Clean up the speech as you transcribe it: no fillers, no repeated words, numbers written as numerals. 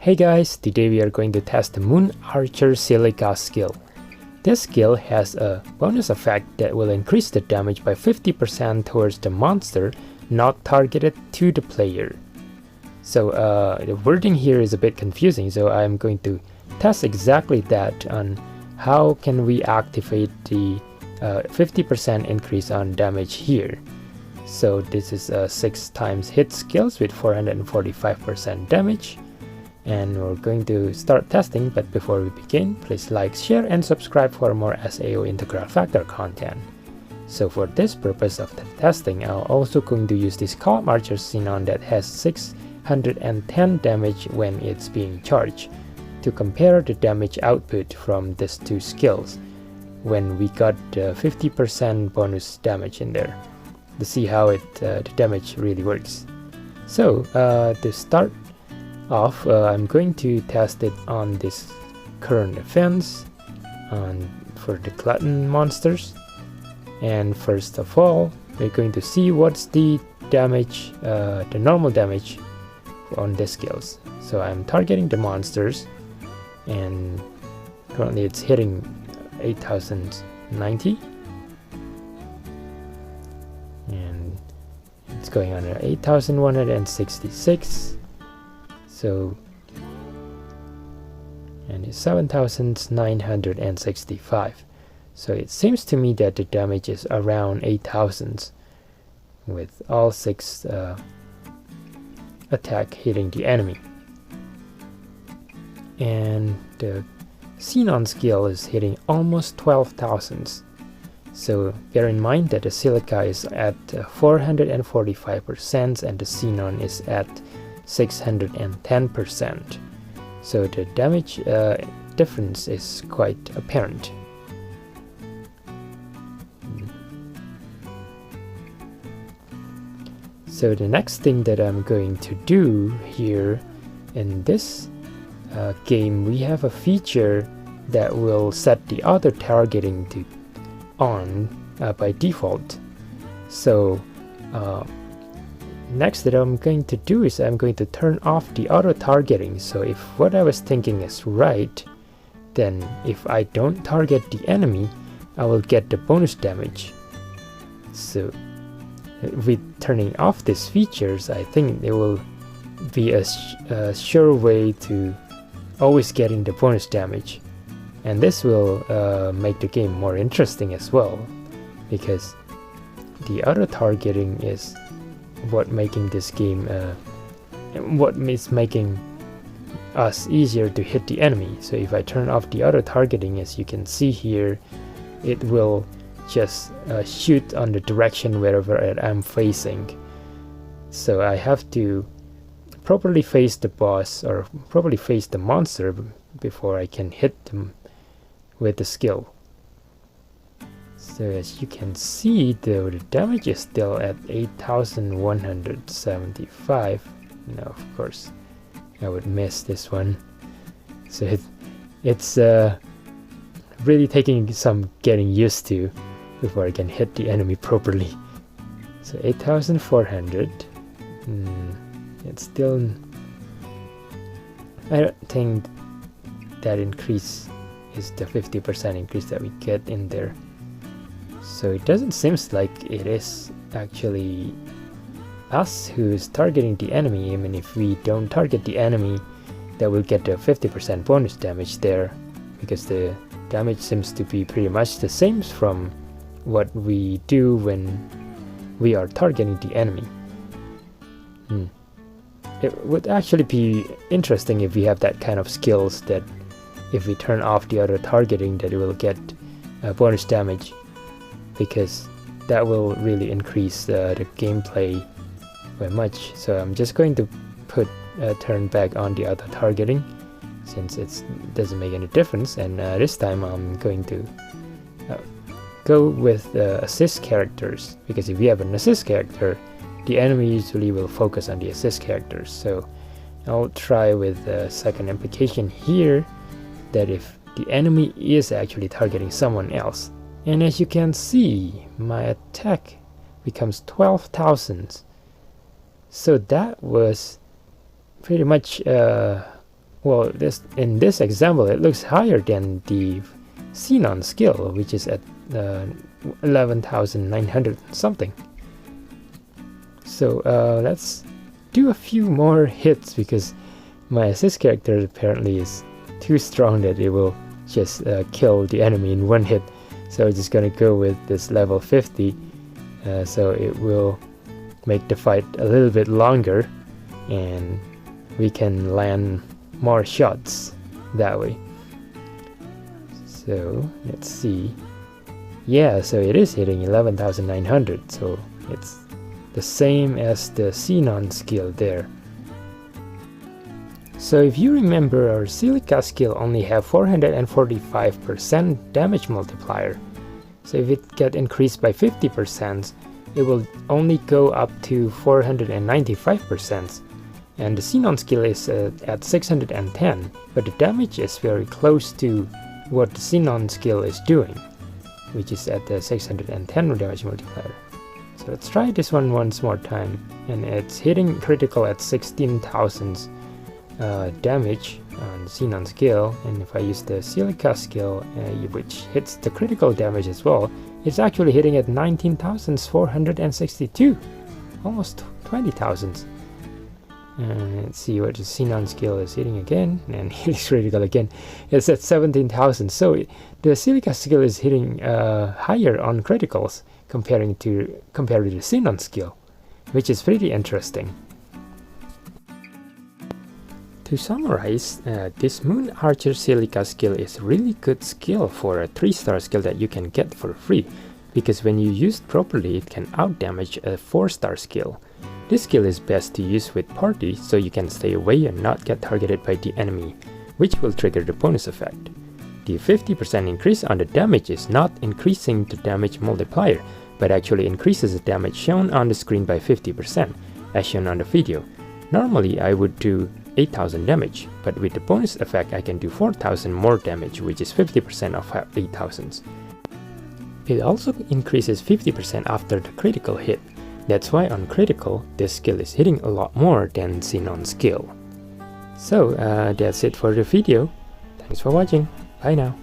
Hey guys, today we are going to test the Moon Archer Silica Skill. This skill has a bonus effect that will increase the damage by 50% towards the monster not targeted to the player. So the wording here is a bit confusing, so I'm going to test exactly that on how can we activate the 50% increase on damage here. So this is 6 times hit skills with 445% damage. And we're going to start testing, but before we begin, please like, share and subscribe for more SAO integral factor content. So for this purpose of the testing, I'm also going to use this Moon Archer Xenon that has 610 damage when it's being charged, to compare the damage output from these two skills when we got 50% bonus damage in there, to see how the damage really works. So to start off, I'm going to test it on this current offense for the glutton monsters. And first of all, we're going to see what's the damage, the normal damage on the skills. So I'm targeting the monsters, and currently it's hitting 8090, and it's going on at 8166. So, and it's 7965. So it seems to me that the damage is around 8000 with all 6 attack hitting the enemy. And the Xenon skill is hitting almost 12,000. So bear in mind that the Silica is at 445% and the Xenon is at 610%. So the damage difference is quite apparent. So the next thing that I'm going to do here in this game, we have a feature that will set the auto targeting to on by default. So next that I'm going to do is I'm going to turn off the auto targeting. So if what I was thinking is right, then if I don't target the enemy, I will get the bonus damage. So with turning off these features, I think it will be a sure way to always getting the bonus damage, and this will make the game more interesting as well, because the auto targeting is what making this game what is making us easier to hit the enemy. So if I turn off the auto targeting, as you can see here, it will just shoot on the direction wherever I'm facing. So I have to properly face the boss or properly face the monster before I can hit them with the skill. So as you can see, though, the damage is still at 8175. No, of course I would miss this one. So it's really taking some getting used to before I can hit the enemy properly. So 8400. It's still, I don't think that increase is the 50% increase that we get in there. So it doesn't seem like it is actually us who is targeting the enemy. I mean, if we don't target the enemy, that will get the 50% bonus damage there, because the damage seems to be pretty much the same from what we do when we are targeting the enemy. It would actually be interesting if we have that kind of skills, that if we turn off the auto targeting, that it will get bonus damage, because that will really increase the gameplay by much. So I'm just going to put turn back on the auto targeting, since it doesn't make any difference, and this time I'm going to go with assist characters, because if you have an assist character, the enemy usually will focus on the assist characters. So I'll try with the second implication here, that if the enemy is actually targeting someone else, and as you can see, my attack becomes 12,000. So that was pretty much well, in this example, it looks higher than the Xenon skill, which is at 11,900 something. So let's do a few more hits, because my assist character apparently is too strong that it will just kill the enemy in one hit. So we're just gonna go with this level 50, so it will make the fight a little bit longer and we can land more shots that way. So let's see. Yeah, so it is hitting 11,900, so it's the same as the Xenon skill there. So if you remember, our Silica skill only have 445% damage multiplier. So if it get increased by 50%, it will only go up to 495%. And the Xenon skill is at 610, but the damage is very close to what the Xenon skill is doing, which is at the 610 damage multiplier. So let's try this one once more time, and it's hitting critical at 16,000 damage on Xenon skill. And if I use the Silica skill, which hits the critical damage as well, it's actually hitting at 19,462, almost 20,000. And let's see what the Xenon skill is hitting again, and it's critical again. It's at 17,000. So the Silica skill is hitting higher on criticals compared to the Xenon skill, which is pretty interesting. To summarize, this Moon Archer Silica skill is really good skill for a 3-star skill that you can get for free, because when you use it properly, it can outdamage a 4-star skill. This skill is best to use with party, so you can stay away and not get targeted by the enemy, which will trigger the bonus effect. The 50% increase on the damage is not increasing the damage multiplier, but actually increases the damage shown on the screen by 50%, as shown on the video. Normally I would do 8,000 damage, but with the bonus effect I can do 4,000 more damage, which is 50% of 8,000. It also increases 50% after the critical hit. That's why on critical, this skill is hitting a lot more than Xenon skill. So that's it for the video. Thanks for watching. Bye now.